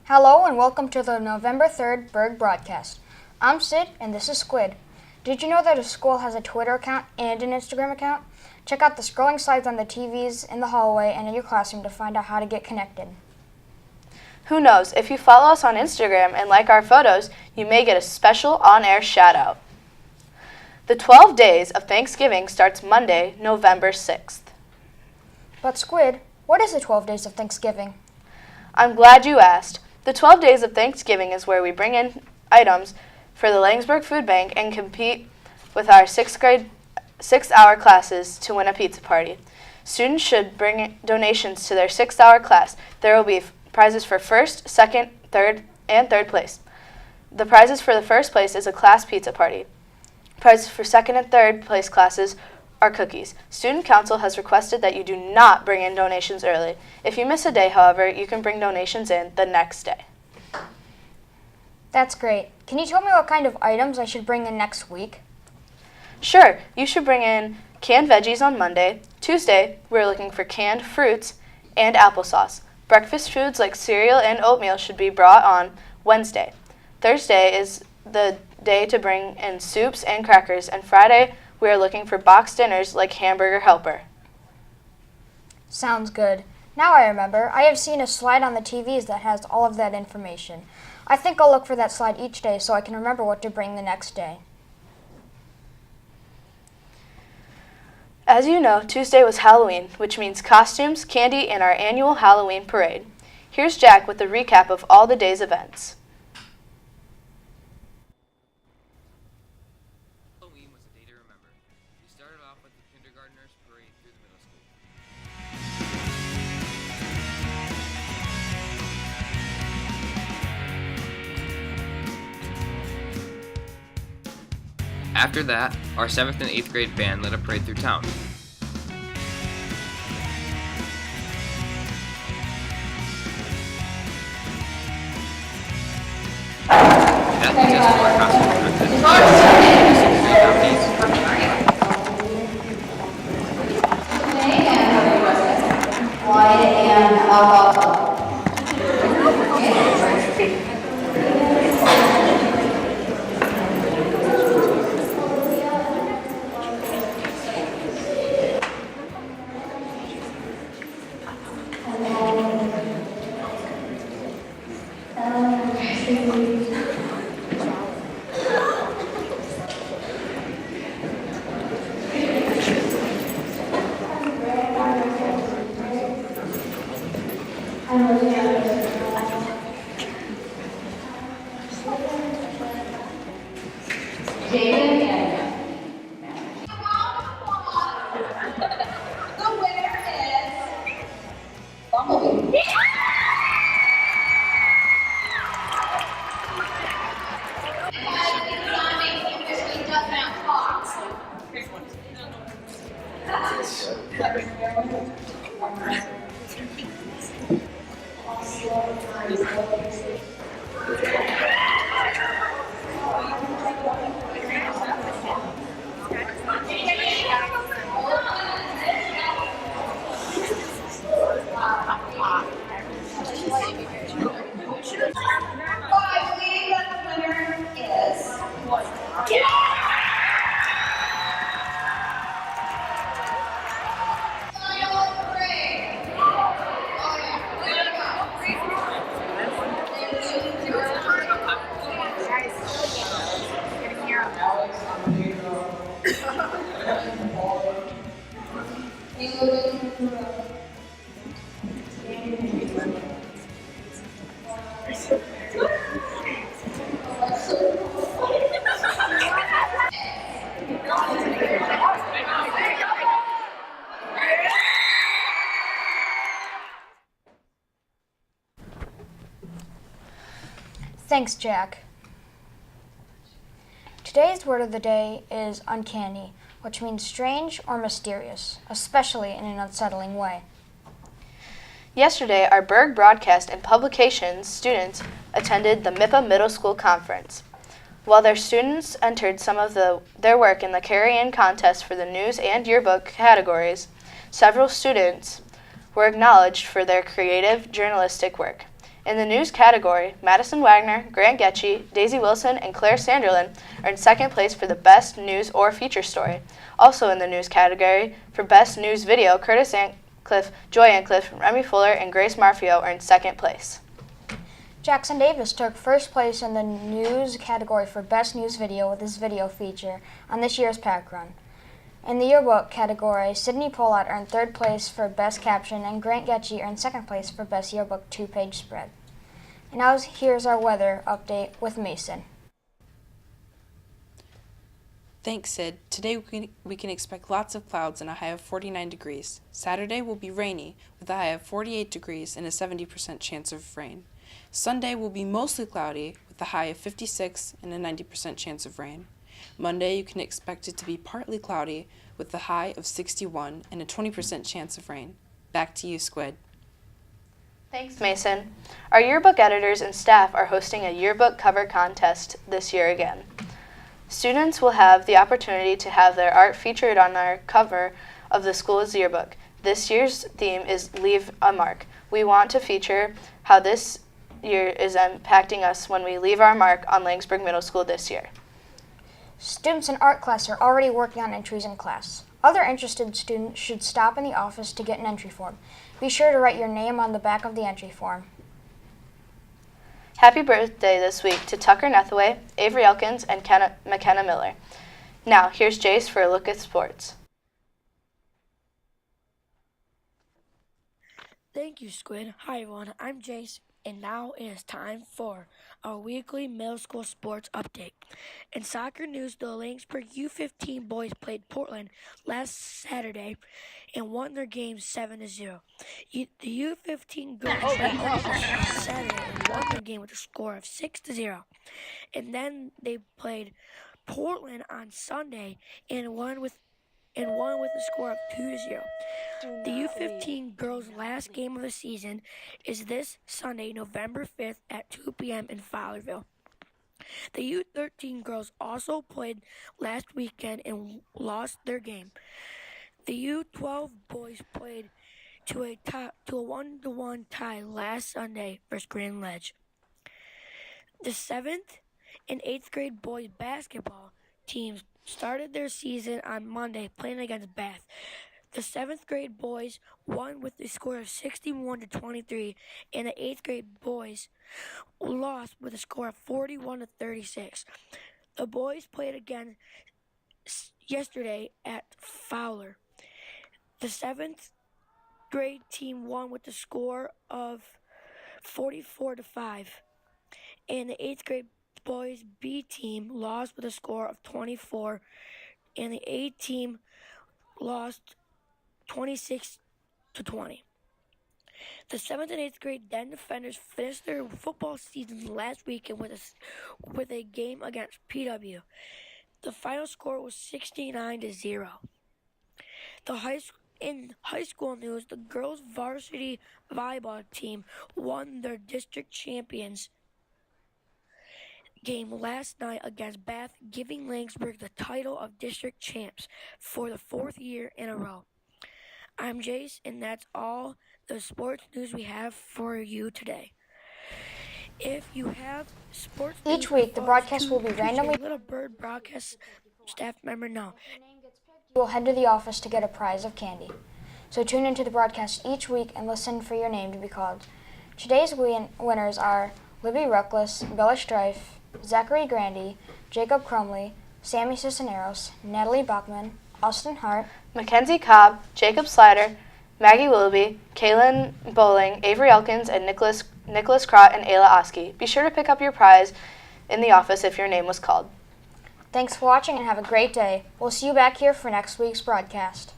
Hello and welcome to the November 3rd Burg broadcast. I'm Sid and this is Squid. Did you know that a school has a Twitter account and an Instagram account? Check out the scrolling slides on the TVs in the hallway and in your classroom to find out how to get connected. Who knows, if you follow us on Instagram and like our photos, you may get a special on-air shout-out. The 12 days of Thanksgiving starts Monday, November 6th. But Squid, what is the 12 days of Thanksgiving? I'm glad you asked. The 12 days of Thanksgiving is where we bring in items for the Laingsburg Food Bank and compete with our 6th grade 6-hour classes to win a pizza party. Students should bring donations to their 6-hour class. There will be prizes for first, second, third, and third place. The prizes for the first place is a class pizza party. Prizes for second and third place classes are cookies. Student Council has requested that you do not bring in donations early. If you miss a day, however, you can bring donations in the next day. That's great. Can you tell me what kind of items I should bring in next week? Sure, you should bring in canned veggies on Monday. Tuesday, we're looking for canned fruits and applesauce. Breakfast foods like cereal and oatmeal should be brought on Wednesday. Thursday is the day to bring in soups and crackers, and Friday, we are looking for boxed dinners like Hamburger Helper. Sounds good. Now I remember. I have seen a slide on the TVs that has all of that information. I think I'll look for that slide each day so I can remember what to bring the next day. As you know, Tuesday was Halloween, which means costumes, candy, and our annual Halloween parade. Here's Jack with a recap of all the day's events. Halloween was a day to remember. We started off with the kindergartners parade through the middle school. After that, our 7th and 8th grade band led a parade through town. That leads us to our costume contest. White and alcohol. Thanks, Jack. Today's word of the day is uncanny, which means strange or mysterious, especially in an unsettling way. Yesterday, our Burg broadcast and publications students attended the MIPA Middle School Conference. While their students entered some of their work in the carry-in contest for the news and yearbook categories, several students were acknowledged for their creative journalistic work. In the news category, Madison Wagner, Grant Getchie, Daisy Wilson, and Claire Sanderlin earned second place for the Best News or Feature Story. Also in the news category, for Best News Video, Curtis Ancliffe, Joy Ancliffe, Remy Fuller, and Grace Marfio earned second place. Jackson Davis took first place in the news category for Best News Video with his video feature on this year's pack run. In the yearbook category, Sydney Pollard earned third place for Best Caption, and Grant Getchie earned second place for Best Yearbook 2-page spread. And now here's our weather update with Mason. Thanks, Sid. Today we can expect lots of clouds and a high of 49 degrees. Saturday will be rainy with a high of 48 degrees and a 70% chance of rain. Sunday will be mostly cloudy with a high of 56 and a 90% chance of rain. Monday you can expect it to be partly cloudy with a high of 61 and a 20% chance of rain. Back to you, Squid. Thanks, Mason. Our yearbook editors and staff are hosting a yearbook cover contest this year again. Students will have the opportunity to have their art featured on our cover of the school's yearbook. This year's theme is Leave a Mark. We want to feature how this year is impacting us when we leave our mark on Laingsburg Middle School this year. Students in art class are already working on entries in class. Other interested students should stop in the office to get an entry form. Be sure to write your name on the back of the entry form. Happy birthday this week to Tucker Nethaway, Avery Elkins, and McKenna Miller. Now, here's Jace for a look at sports. Thank you, Squid. Hi, everyone. I'm Jace, and now it is time for our weekly middle school sports update. In soccer news, the Laingsburg U15 boys played Portland last Saturday and won their game 7-0. The U15 girls played Oakland Saturday and won their game with a score of 6-0. And then they played Portland on Sunday and won with a score of 2-0. The U15 girls' last game of the season is this Sunday, November 5th at 2 p.m. in Fowlerville. The U13 girls also played last weekend and lost their game. The U12 boys played to a 1-1 tie last Sunday versus Grand Ledge. The 7th and 8th grade boys basketball teams started their season on Monday playing against Bath. The 7th grade boys won with a score of 61-23, and the 8th grade boys lost with a score of 41-36. The boys played again yesterday at Fowler. The 7th grade team won with a score of 44-5, and the 8th grade boys B team lost with a score of 24, and the A team lost 26-20. The 7th and 8th grade Den Defenders finished their football season last weekend with a game against PW. The final score was 69-0. In high school news, the girls varsity volleyball team won their district champions game last night against Bath, giving Laingsburg the title of district champs for the 4th year in a row. I'm Jace, and that's all the sports news we have for you today. If you have sports news, Each week, the broadcast will be randomly. Let a Bird broadcast staff member know. You will head to the office to get a prize of candy. So tune into the broadcast each week and listen for your name to be called. Today's winners are Libby Ruckless, Bella Strife, Zachary Grandy, Jacob Crumley, Sammy Cisneros, Natalie Bachman, Austin Hart, Mackenzie Cobb, Jacob Slider, Maggie Willoughby, Kaylin Bowling, Avery Elkins, and Nicholas Crott and Ayla Oski. Be sure to pick up your prize in the office if your name was called. Thanks for watching and have a great day. We'll see you back here for next week's broadcast.